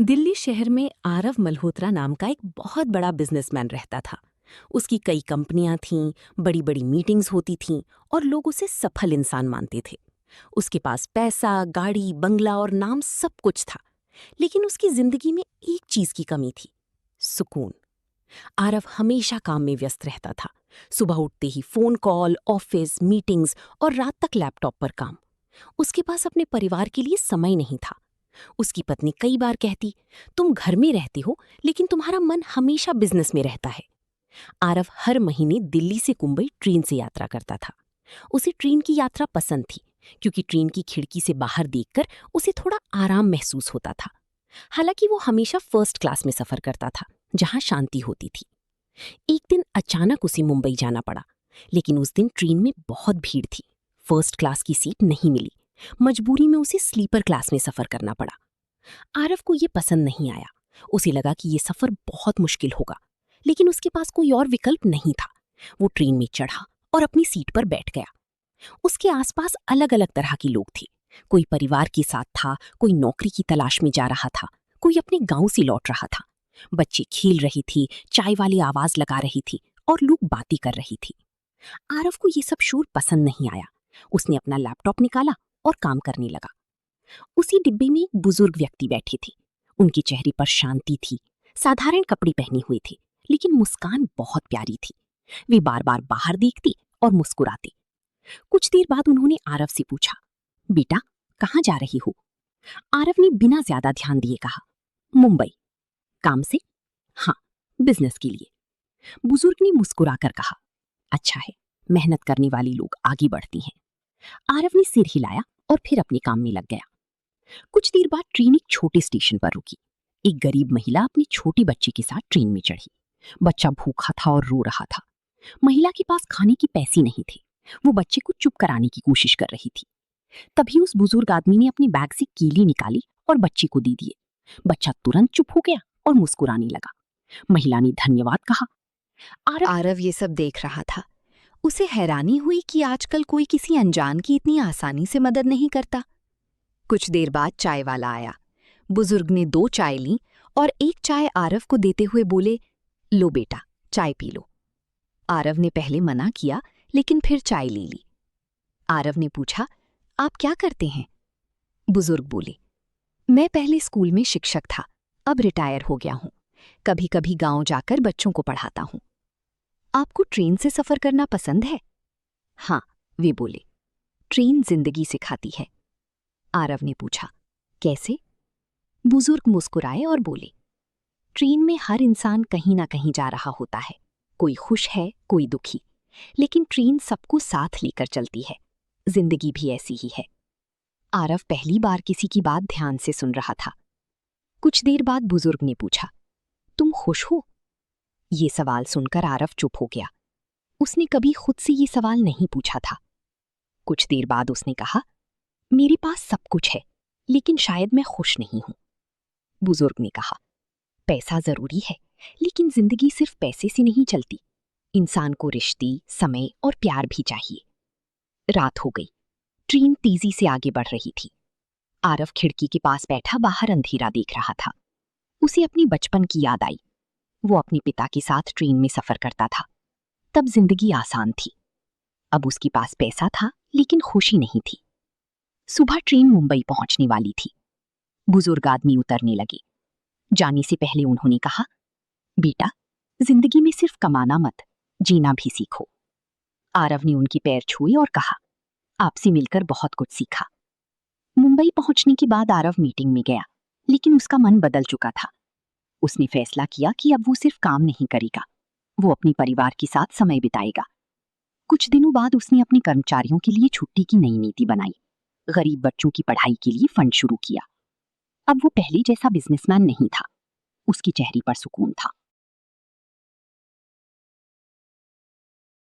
दिल्ली शहर में आरव मल्होत्रा नाम का एक बहुत बड़ा बिजनेसमैन रहता था। उसकी कई कंपनियां थीं, बड़ी बड़ी मीटिंग्स होती थीं और लोग उसे सफल इंसान मानते थे। उसके पास पैसा, गाड़ी, बंगला और नाम सब कुछ था। लेकिन उसकी जिंदगी में एक चीज की कमी थी, सुकून। आरव हमेशा काम में व्यस्त रहता था। सुबह उठते ही फोन कॉल, ऑफिस, मीटिंग्स और रात तक लैपटॉप पर काम। उसके पास अपने परिवार के लिए समय नहीं था। उसकी पत्नी कई बार कहती, तुम घर में रहते हो लेकिन तुम्हारा मन हमेशा बिजनेस में रहता है। आरव हर महीने दिल्ली से मुंबई ट्रेन से यात्रा करता था। उसे ट्रेन की यात्रा पसंद थी क्योंकि ट्रेन की खिड़की से बाहर देखकर उसे थोड़ा आराम महसूस होता था। हालांकि वो हमेशा फर्स्ट क्लास में सफर करता था, जहां शांति होती थी। एक दिन अचानक उसे मुंबई जाना पड़ा, लेकिन उस दिन ट्रेन में बहुत भीड़ थी। फर्स्ट क्लास की सीट नहीं मिली। मजबूरी में उसे स्लीपर क्लास में सफर करना पड़ा। आरव को ये पसंद नहीं आया। उसे लगा कि ये सफर बहुत मुश्किल होगा, लेकिन उसके पास कोई और विकल्प नहीं था। वो ट्रेन में चढ़ा और अपनी सीट पर बैठ गया। उसके आसपास अलग अलग तरह के लोग थे। कोई परिवार के साथ था, कोई नौकरी की तलाश में जा रहा था, कोई अपने गांव से लौट रहा था। बच्चे खेल रही थी, चाय वाली आवाज लगा रही थी और लोग बातें कर रही थी। आरव को ये सब शोर पसंद नहीं आया। उसने अपना लैपटॉप निकाला और काम करने लगा। उसी डिब्बे में एक बुजुर्ग व्यक्ति बैठे थे। उनके चेहरे पर शांति थी। साधारण कपड़े पहने हुए थे, लेकिन मुस्कान बहुत प्यारी थी। वे बार बार बाहर देखते और मुस्कुराते। कुछ देर बाद उन्होंने आरव से पूछा, बेटा, कहाँ जा रही हो? आरव ने बिना ज्यादा ध्यान दिए कहा, मुंबई। काम से? हाँ, बिजनेस के लिए। बुजुर्ग ने मुस्कुराकर कहा, अच्छा है, मेहनत करने वाली लोग आगे बढ़ती हैं। आरव ने सिर हिलाया और फिर अपने काम में लग गया। कुछ देर बाद ट्रेन एक छोटे स्टेशन पर रुकी। एक गरीब महिला अपने छोटे बच्चे के साथ ट्रेन में चढ़ी। बच्चा भूखा था और रो रहा था। महिला के पास खाने के पैसे नहीं थे। वो बच्चे को चुप कराने की कोशिश कर रही थी। तभी उस बुजुर्ग आदमी ने अपने बैग से केले निकाली और बच्चे को दे दिए। बच्चा तुरंत चुप हो गया और मुस्कुराने लगा। महिला ने धन्यवाद कहा। आरव ये सब देख रहा था। उसे हैरानी हुई कि आजकल कोई किसी अनजान की इतनी आसानी से मदद नहीं करता। कुछ देर बाद चाय वाला आया। बुजुर्ग ने 2 चाय ली और एक चाय आरव को देते हुए बोले, लो बेटा, चाय पी लो। आरव ने पहले मना किया, लेकिन फिर चाय ले ली। आरव ने पूछा, आप क्या करते हैं? बुजुर्ग बोले, मैं पहले स्कूल में शिक्षक था, अब रिटायर हो गया हूं। कभी कभी गांव जाकर बच्चों को पढ़ाता हूं। आपको ट्रेन से सफर करना पसंद है? हाँ, वे बोले, ट्रेन जिंदगी सिखाती है। आरव ने पूछा, कैसे? बुजुर्ग मुस्कुराए और बोले, ट्रेन में हर इंसान कहीं ना कहीं जा रहा होता है। कोई खुश है, कोई दुखी, लेकिन ट्रेन सबको साथ लेकर चलती है। जिंदगी भी ऐसी ही है। आरव पहली बार किसी की बात ध्यान से सुन रहा था। कुछ देर बाद बुजुर्ग ने पूछा, तुम खुश हो? ये सवाल सुनकर आरव चुप हो गया। उसने कभी खुद से ये सवाल नहीं पूछा था। कुछ देर बाद उसने कहा, मेरे पास सब कुछ है, लेकिन शायद मैं खुश नहीं हूं। बुजुर्ग ने कहा, पैसा जरूरी है, लेकिन जिंदगी सिर्फ पैसे से नहीं चलती। इंसान को रिश्ते, समय और प्यार भी चाहिए। रात हो गई। ट्रेन तेजी से आगे बढ़ रही थी। आरव खिड़की के पास बैठा बाहर अंधेरा देख रहा था। उसे अपनी बचपन की याद आई। वो अपने पिता के साथ ट्रेन में सफर करता था। तब जिंदगी आसान थी। अब उसके पास पैसा था, लेकिन खुशी नहीं थी। सुबह ट्रेन मुंबई पहुंचने वाली थी। बुजुर्ग आदमी उतरने लगे। जाने से पहले उन्होंने कहा, बेटा, जिंदगी में सिर्फ कमाना मत, जीना भी सीखो। आरव ने उनके पैर छुए और कहा, आपसे मिलकर बहुत कुछ सीखा। मुंबई पहुंचने के बाद आरव मीटिंग में गया, लेकिन उसका मन बदल चुका था। उसने फैसला किया कि अब वो सिर्फ काम नहीं करेगा, वो अपने परिवार के साथ समय बिताएगा। कुछ दिनों बाद उसने अपने कर्मचारियों के लिए छुट्टी की नई नीति बनाई। गरीब बच्चों की पढ़ाई के लिए फंड शुरू किया। अब वो पहले जैसा बिजनेसमैन नहीं था। उसके चेहरे पर सुकून था।